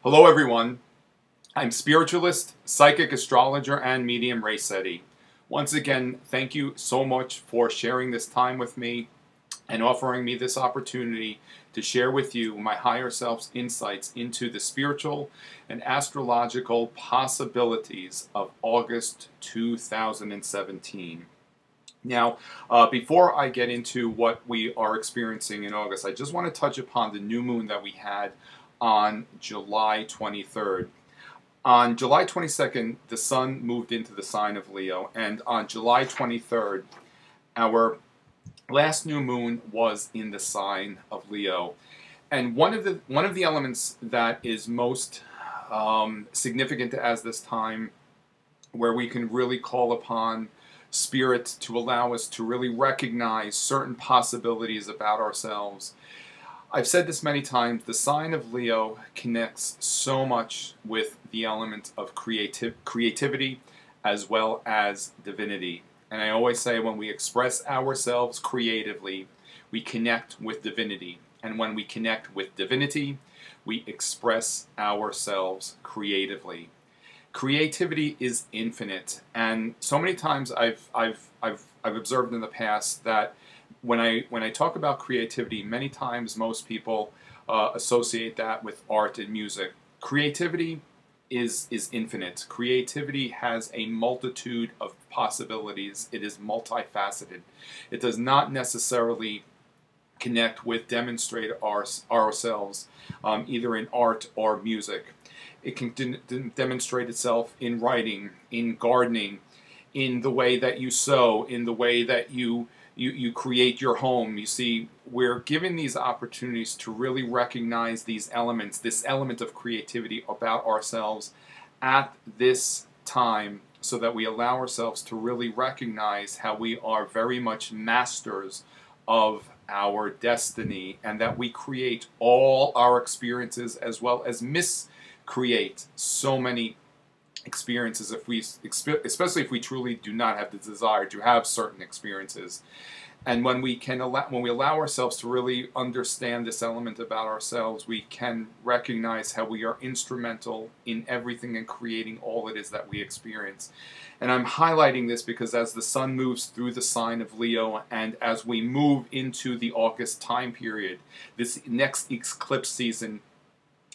Hello everyone, I'm Spiritualist, Psychic Astrologer, and Medium Sette. Once again, thank you so much for sharing this time with me and offering me this opportunity to share with you my higher self's insights into the spiritual and astrological possibilities of August 2017. Now, before I get into what we are experiencing in August, I just want to touch upon the new moon that we had on July 23rd. On July 22nd, the sun moved into the sign of Leo, and on July 23rd, our last new moon was in the sign of Leo. And one of the elements that is most significant as this time, where we can really call upon Spirit to allow us to really recognize certain possibilities about ourselves. I've said this many times, the sign of Leo connects so much with the element of creativity as well as divinity. And I always say when we express ourselves creatively, we connect with divinity. And when we connect with divinity, we express ourselves creatively. Creativity is infinite, and so many times I've observed in the past that when I talk about creativity, many times most people associate that with art and music. Creativity is infinite. Creativity has a multitude of possibilities. It is multifaceted. It does not necessarily connect with demonstrate ourselves either in art or music. It can demonstrate itself in writing, in gardening, in the way that you sew, in the way that you create your home. You see, we're given these opportunities to really recognize these elements, this element of creativity about ourselves at this time, so that we allow ourselves to really recognize how we are very much masters of our destiny, and that we create all our experiences as well as miscreate so many experiences, especially if we truly do not have the desire to have certain experiences. And when we allow ourselves to really understand this element about ourselves, we can recognize how we are instrumental in everything and creating all it is that we experience. And I'm highlighting this because as the sun moves through the sign of Leo, and as we move into the August time period, this next eclipse season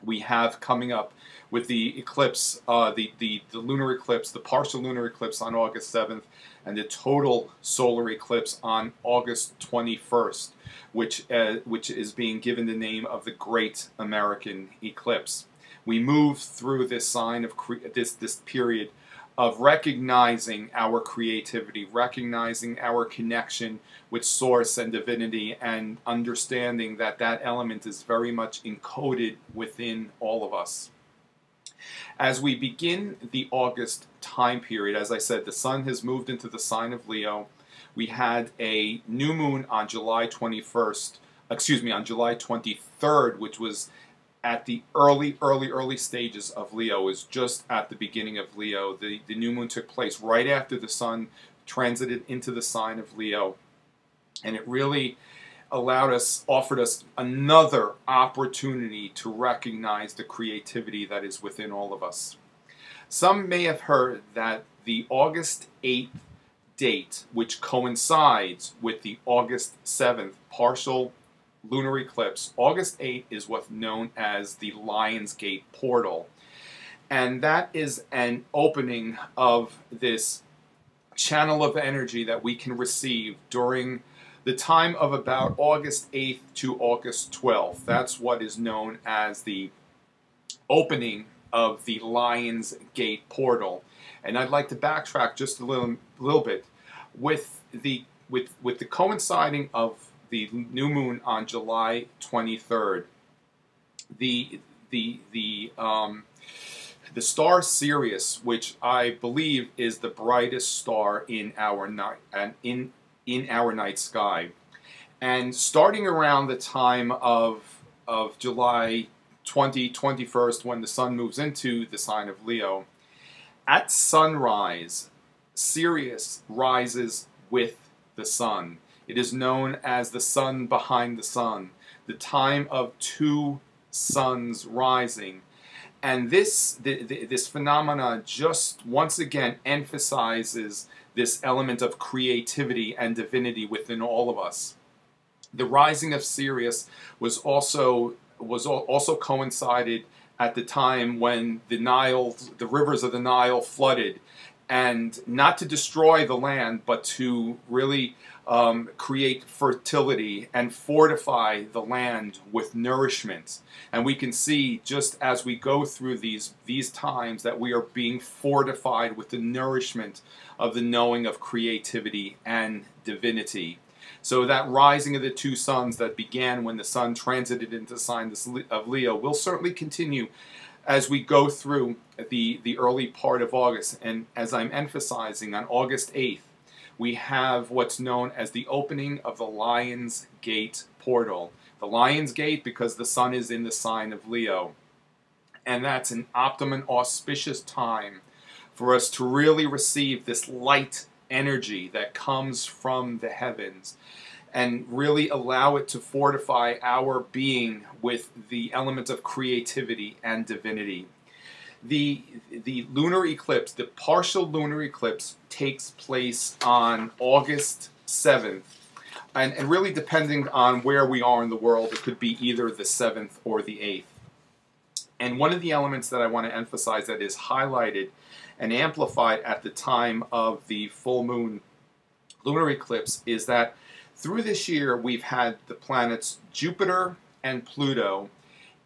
we have coming up with the eclipse, the lunar eclipse, the partial lunar eclipse on August 7th, and the total solar eclipse on August 21st, which is being given the name of the Great American Eclipse. We move through this sign of this period of recognizing our creativity, recognizing our connection with Source and divinity, and understanding that that element is very much encoded within all of us. As we begin the August time period, as I said, the sun has moved into the sign of Leo. We had a new moon on July 21st, on July 23rd, which was at the early stages of Leo. It was just at the beginning of Leo. The new moon took place right after the sun transited into the sign of Leo. And it really offered us another opportunity to recognize the creativity that is within all of us. Some may have heard that the August 8th date, which coincides with the August 7th partial lunar eclipse, August 8th is what's known as the Lion's Gate portal. And that is an opening of this channel of energy that we can receive during the time of about August 8th to August 12th. That's what is known as the opening of the Lion's Gate portal. And I'd like to backtrack just a little bit. With the coinciding of the new moon on July 23rd, the star Sirius, which I believe is the brightest star in our night in our night sky, and starting around the time of July 21st, when the sun moves into the sign of Leo, at sunrise, Sirius rises with the sun. It is known as the sun behind the sun, the time of two suns rising. And this phenomena just once again emphasizes this element of creativity and divinity within all of us. The rising of Sirius was also coincided at the time when the rivers of the Nile flooded, and not to destroy the land, but to really create fertility and fortify the land with nourishment. And we can see, just as we go through these times, that we are being fortified with the nourishment of the knowing of creativity and divinity. So that rising of the two suns that began when the sun transited into the sign of Leo will certainly continue as we go through the early part of August. And as I'm emphasizing, on August 8th, we have what's known as the opening of the Lion's Gate portal. The Lion's Gate because the sun is in the sign of Leo. And that's an optimum, auspicious time for us to really receive this light energy that comes from the heavens, and really allow it to fortify our being with the element of creativity and divinity. The lunar eclipse, the partial lunar eclipse, takes place on August 7th. And really, depending on where we are in the world, it could be either the 7th or the 8th. And one of the elements that I want to emphasize that is highlighted and amplified at the time of the full moon lunar eclipse is that through this year we've had the planets Jupiter and Pluto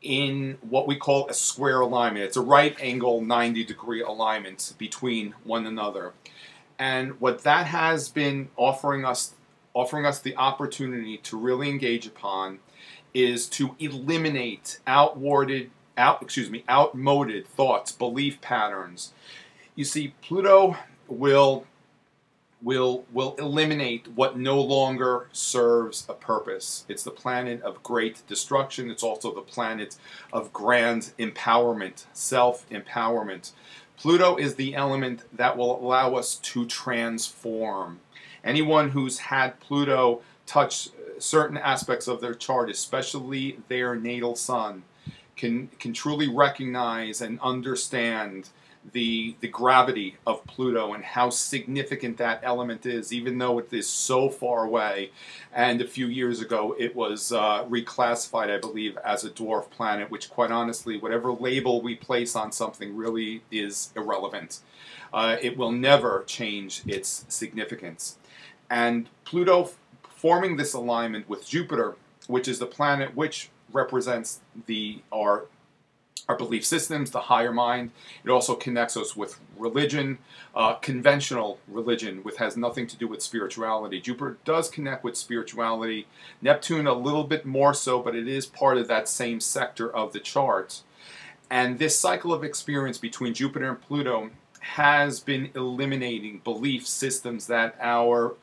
in what we call a square alignment. It's a right angle 90-degree alignment between one another. And what that has been offering us the opportunity to really engage upon is to eliminate outmoded thoughts, belief patterns. You see, Pluto will eliminate what no longer serves a purpose. It's the planet of great destruction. It's also the planet of grand empowerment, self-empowerment. Pluto is the element that will allow us to transform. Anyone who's had Pluto touch certain aspects of their chart, especially their natal sun, can truly recognize and understand the gravity of Pluto and how significant that element is, even though it is so far away. And a few years ago it was reclassified, I believe, as a dwarf planet, which, quite honestly, whatever label we place on something really is irrelevant. It will never change its significance. And Pluto forming this alignment with Jupiter, which is the planet which represents our belief systems, the higher mind. It also connects us with religion, conventional religion, which has nothing to do with spirituality. Jupiter does connect with spirituality. Neptune a little bit more so, but it is part of that same sector of the chart. And this cycle of experience between Jupiter and Pluto has been eliminating belief systems that are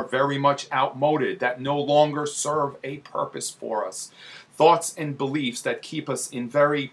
very much outmoded, that no longer serve a purpose for us. Thoughts and beliefs that keep us in very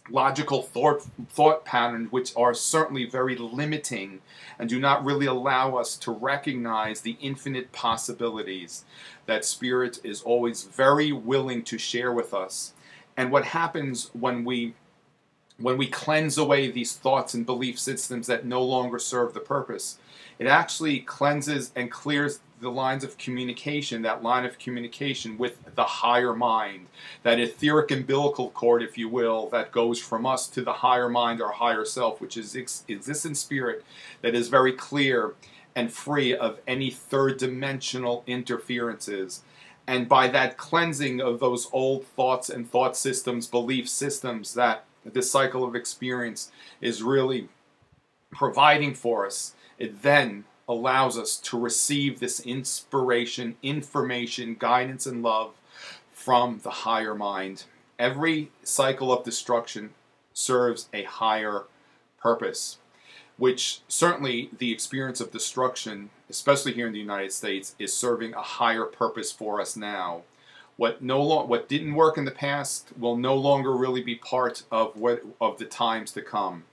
logical thought patterns, which are certainly very limiting and do not really allow us to recognize the infinite possibilities that Spirit is always very willing to share with us. And what happens when we cleanse away these thoughts and belief systems that no longer serve the purpose, it actually cleanses and clears the lines of communication, that line of communication with the higher mind, that etheric umbilical cord, if you will, that goes from us to the higher mind, our higher self, which exists in spirit, that is very clear and free of any third-dimensional interferences. And by that cleansing of those old thoughts and thought systems, belief systems, that this cycle of experience is really providing for us, it then allows us to receive this inspiration, information, guidance, and love from the higher mind. Every cycle of destruction serves a higher purpose, which certainly the experience of destruction, especially here in the United States, is serving a higher purpose for us now. What didn't work in the past will no longer really be part of the times to come.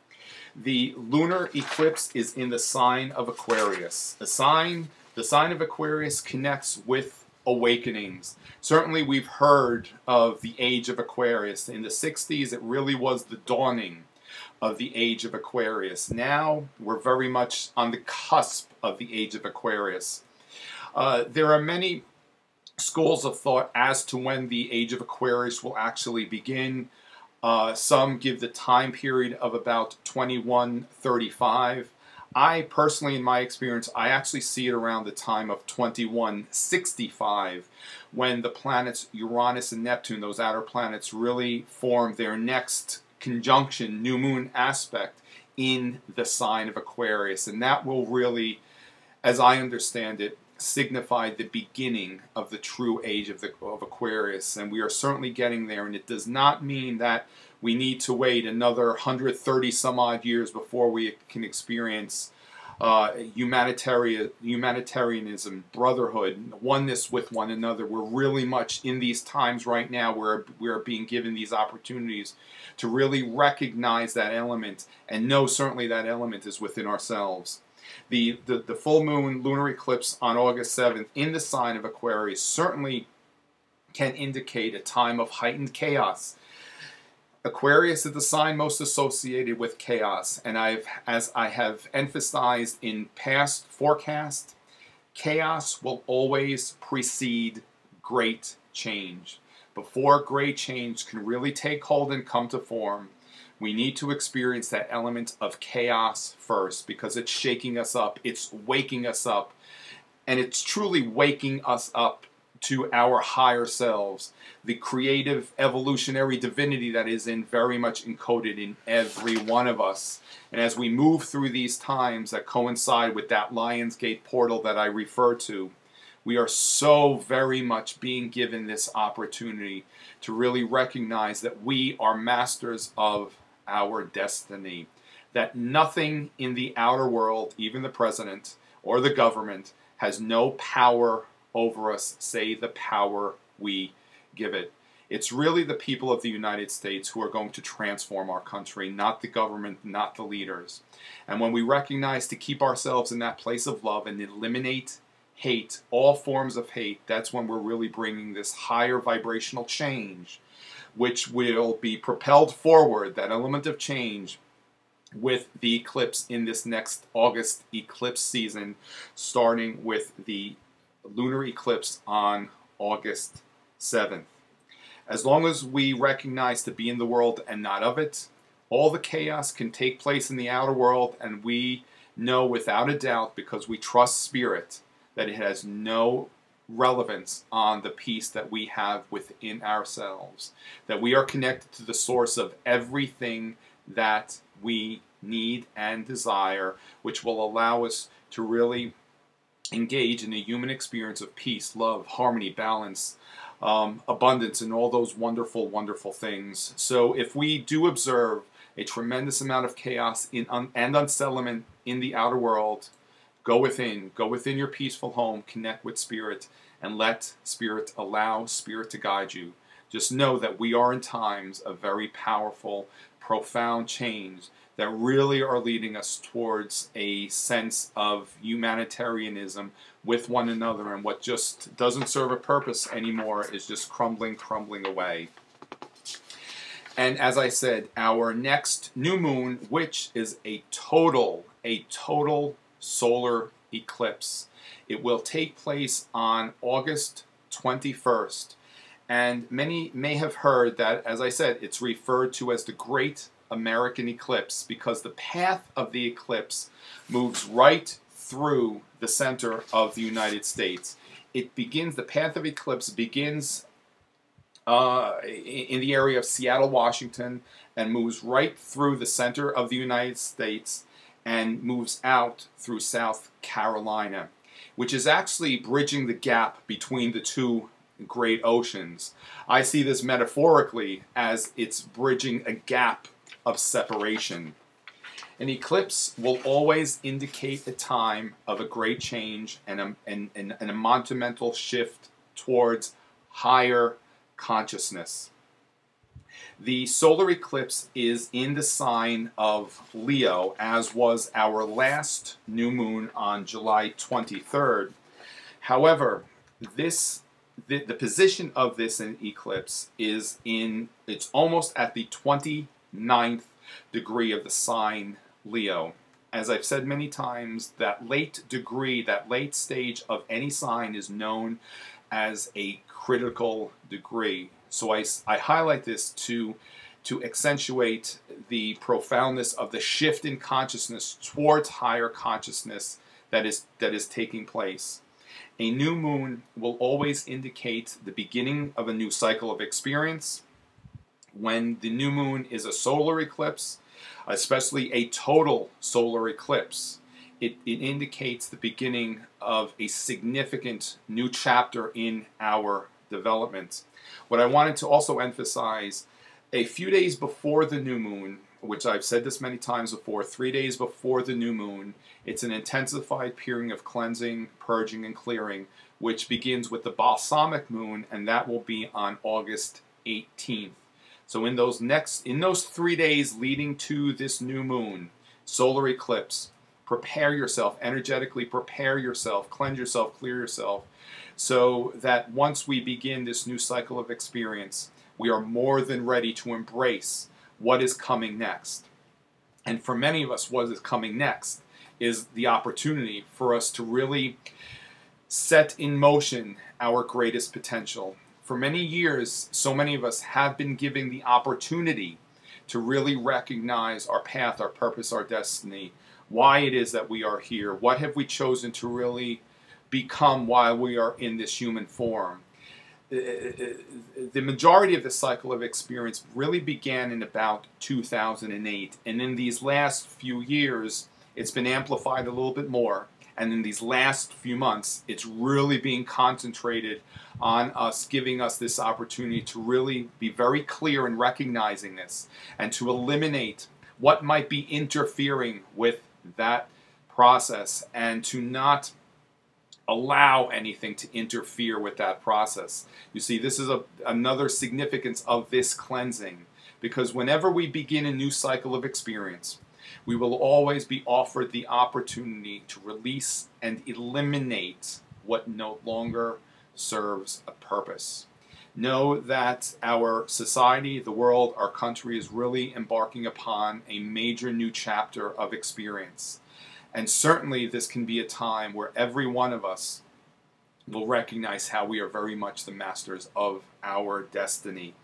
The lunar eclipse is in the sign of Aquarius. The sign of Aquarius connects with awakenings. Certainly we've heard of the age of Aquarius. In the 60s, it really was the dawning of the age of Aquarius. Now we're very much on the cusp of the age of Aquarius. There are many schools of thought as to when the age of Aquarius will actually begin. Some give the time period of about 2135. I personally, in my experience, I actually see it around the time of 2165, when the planets Uranus and Neptune, those outer planets, really form their next conjunction, new moon aspect, in the sign of Aquarius. And that will really, as I understand it, signify the beginning of the true age of Aquarius. And we are certainly getting there. And it does not mean that we need to wait another 130 some odd years before we can experience humanitarianism, brotherhood, oneness with one another. We're really much in these times right now where we're being given these opportunities to really recognize that element and know certainly that element is within ourselves. The full moon lunar eclipse on August 7th in the sign of Aquarius certainly can indicate a time of heightened chaos. Aquarius is the sign most associated with chaos, and as I have emphasized in past forecasts, chaos will always precede great change. Before great change can really take hold and come to form, we need to experience that element of chaos first, because it's shaking us up, it's waking us up, and it's truly waking us up to our higher selves, the creative evolutionary divinity that is very much encoded in every one of us. And as we move through these times that coincide with that Lion's Gate portal that I refer to, we are so very much being given this opportunity to really recognize that we are masters of our destiny, that nothing in the outer world, even the president or the government, has no power over us, say the power we give it. It's really the people of the United States who are going to transform our country, not the government, not the leaders. And when we recognize to keep ourselves in that place of love and eliminate hate, all forms of hate, that's when we're really bringing this higher vibrational change, which will be propelled forward, that element of change, with the eclipse in this next August eclipse season, starting with the lunar eclipse on August 7th. As long as we recognize to be in the world and not of it, all the chaos can take place in the outer world, and we know without a doubt, because we trust Spirit, that it has no relevance on the peace that we have within ourselves, that we are connected to the source of everything that we need and desire, which will allow us to really engage in a human experience of peace, love, harmony, balance, abundance, and all those wonderful, wonderful things. So if we do observe a tremendous amount of chaos and unsettlement in the outer world, go within your peaceful home, connect with Spirit, and let Spirit, allow Spirit to guide you. Just know that we are in times of very powerful, profound change that really are leading us towards a sense of humanitarianism with one another, and what just doesn't serve a purpose anymore is just crumbling away. And as I said, our next new moon, which is a total solar eclipse, it will take place on August 21st. And many may have heard that, as I said, it's referred to as the Great American Eclipse, because the path of the eclipse moves right through the center of the United States. The path of eclipse begins in the area of Seattle, Washington, and moves right through the center of the United States and moves out through South Carolina, which is actually bridging the gap between the two great oceans. I see this metaphorically as it's bridging a gap of separation. An eclipse will always indicate a time of a great change and a monumental shift towards higher consciousness. The solar eclipse is in the sign of Leo, as was our last new moon on July 23rd. However, this the position of this in eclipse is it's almost at the 29th degree of the sign Leo. As I've said many times, that late degree, that late stage of any sign is known as a critical degree. So I highlight this to accentuate the profoundness of the shift in consciousness towards higher consciousness that is taking place. A new moon will always indicate the beginning of a new cycle of experience. When the new moon is a solar eclipse, especially a total solar eclipse, it indicates the beginning of a significant new chapter in our development. What I wanted to also emphasize, a few days before the new moon, which I've said this many times before, 3 days before the new moon, it's an intensified period of cleansing, purging, and clearing, which begins with the balsamic moon, and that will be on August 18th. So in those 3 days leading to this new moon, solar eclipse, prepare yourself, energetically prepare yourself, cleanse yourself, clear yourself, so that once we begin this new cycle of experience, we are more than ready to embrace what is coming next. And for many of us, what is coming next is the opportunity for us to really set in motion our greatest potential. For many years, so many of us have been given the opportunity to really recognize our path, our purpose, our destiny, why it is that we are here, what have we chosen to really become while we are in this human form. The majority of the cycle of experience really began in about 2008, and in these last few years, it's been amplified a little bit more. And in these last few months, it's really being concentrated on us, giving us this opportunity to really be very clear in recognizing this and to eliminate what might be interfering with that process and to not allow anything to interfere with that process. You see, this is another significance of this cleansing, because whenever we begin a new cycle of experience, we will always be offered the opportunity to release and eliminate what no longer serves a purpose. Know that our society, the world, our country is really embarking upon a major new chapter of experience. And certainly this can be a time where every one of us will recognize how we are very much the masters of our destiny,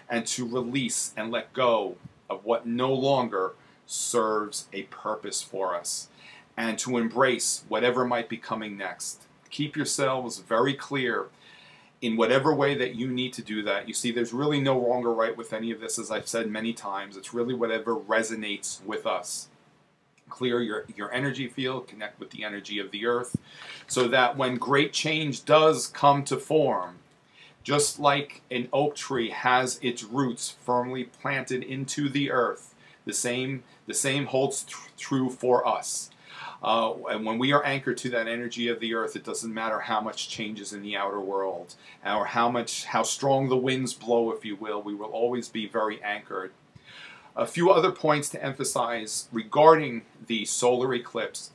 and to release and let go of what no longer serves a purpose for us, and to embrace whatever might be coming next. Keep yourselves very clear in whatever way that you need to do that. You see, there's really no wrong or right with any of this, as I've said many times. It's really whatever resonates with us. Clear your energy field, connect with the energy of the earth, so that when great change does come to form, just like an oak tree has its roots firmly planted into the earth, the same holds true for us. And when we are anchored to that energy of the earth, it doesn't matter how much changes in the outer world, or how strong the winds blow, if you will, we will always be very anchored. A few other points to emphasize regarding the solar eclipse.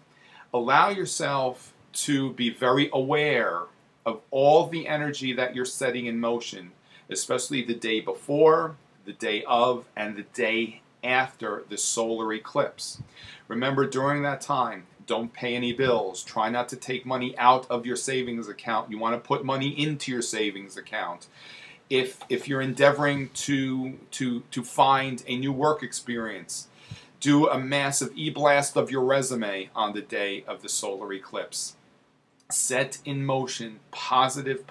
Allow yourself to be very aware of all the energy that you're setting in motion, especially the day before, the day of, and the day after the solar eclipse. Remember, during that time, don't pay any bills. Try not to take money out of your savings account. You want to put money into your savings account. If you're endeavoring to find a new work experience, do a massive e-blast of your resume on the day of the solar eclipse. Set in motion positive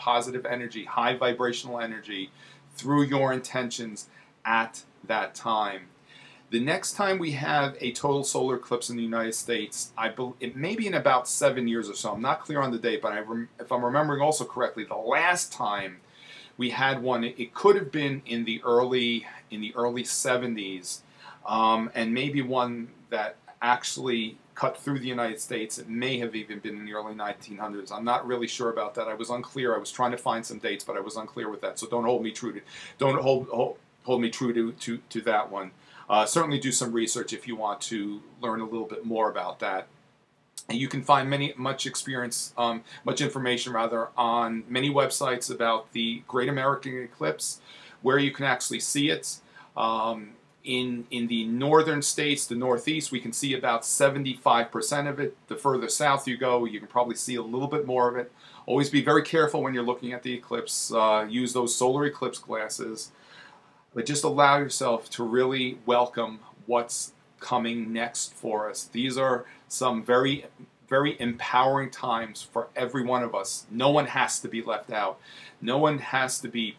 energy, high vibrational energy through your intentions at that time. The next time we have a total solar eclipse in the United States, it may be in about 7 years or so. I'm not clear on the date, but if I'm remembering also correctly, the last time we had one, it could have been in the early 70s, and maybe one that actually cut through the United States. It may have even been in the early 1900s. I'm not really sure about that. I was unclear. I was trying to find some dates, but I was unclear with that. So don't hold me true to that one. Certainly do some research if you want to learn a little bit more about that. And you can find much information rather, on many websites about the Great American Eclipse, where you can actually see it. In the northern states, the Northeast, we can see about 75% of it. The further south you go, you can probably see a little bit more of it. Always be very careful when you're looking at the eclipse. Use those solar eclipse glasses. But just allow yourself to really welcome what's coming next for us. These are some very, very empowering times for every one of us. No one has to be left out. No one has to be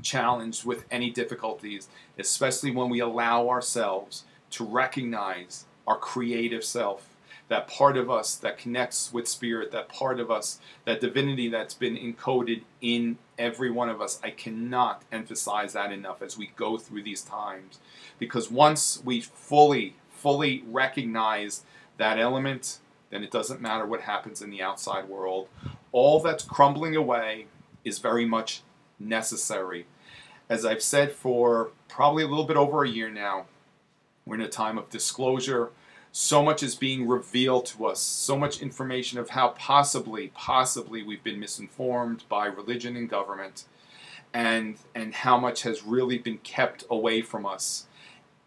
challenged with any difficulties, especially when we allow ourselves to recognize our creative self, that part of us that connects with spirit, that part of us, that divinity that's been encoded in every one of us. I cannot emphasize that enough as we go through these times, because once we fully recognize that element, then it doesn't matter what happens in the outside world. All that's crumbling away is very much necessary. As I've said for probably a little bit over a year now, we're in a time of disclosure. So much is being revealed to us, so much information of how possibly we've been misinformed by religion and government, and how much has really been kept away from us.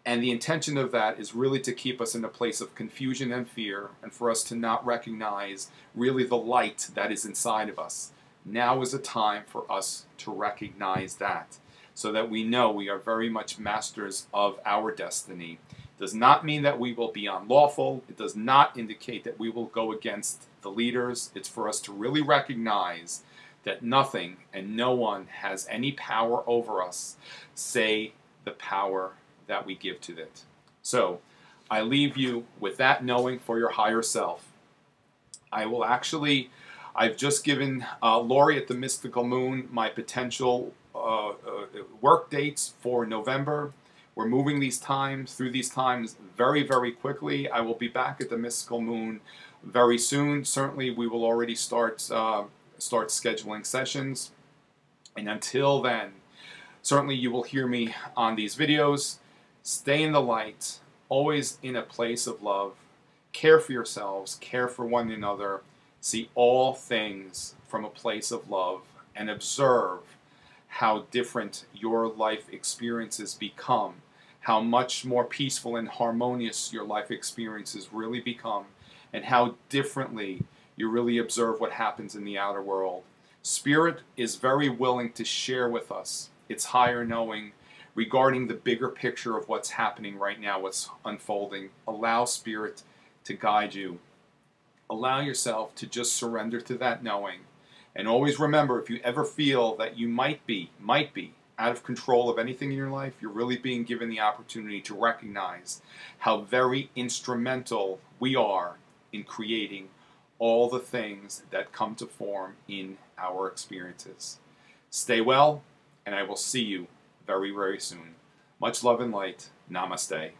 And the intention of that is really to keep us in a place of confusion and fear, and for us to not recognize really the light that is inside of us. Now is a time for us to recognize that, so that we know we are very much masters of our destiny. It does not mean that we will be unlawful. It does not indicate that we will go against the leaders. It's for us to really recognize that nothing and no one has any power over us, say the power that we give to it. So I leave you with that knowing for your higher self. I've just given Lori at the Mystical Moon my potential work dates for November. We're moving through these times very, very quickly. I will be back at the Mystical Moon very soon. Certainly we will already start scheduling sessions. And until then, certainly you will hear me on these videos. Stay in the light, always in a place of love. Care for yourselves, care for one another. See all things from a place of love, and observe how different your life experiences become, how much more peaceful and harmonious your life experiences really become, and how differently you really observe what happens in the outer world. Spirit is very willing to share with us its higher knowing regarding the bigger picture of what's happening right now, what's unfolding. Allow Spirit to guide you. Allow yourself to just surrender to that knowing. And always remember, if you ever feel that you might be out of control of anything in your life, you're really being given the opportunity to recognize how very instrumental we are in creating all the things that come to form in our experiences. Stay well, and I will see you very, very soon. Much love and light. Namaste.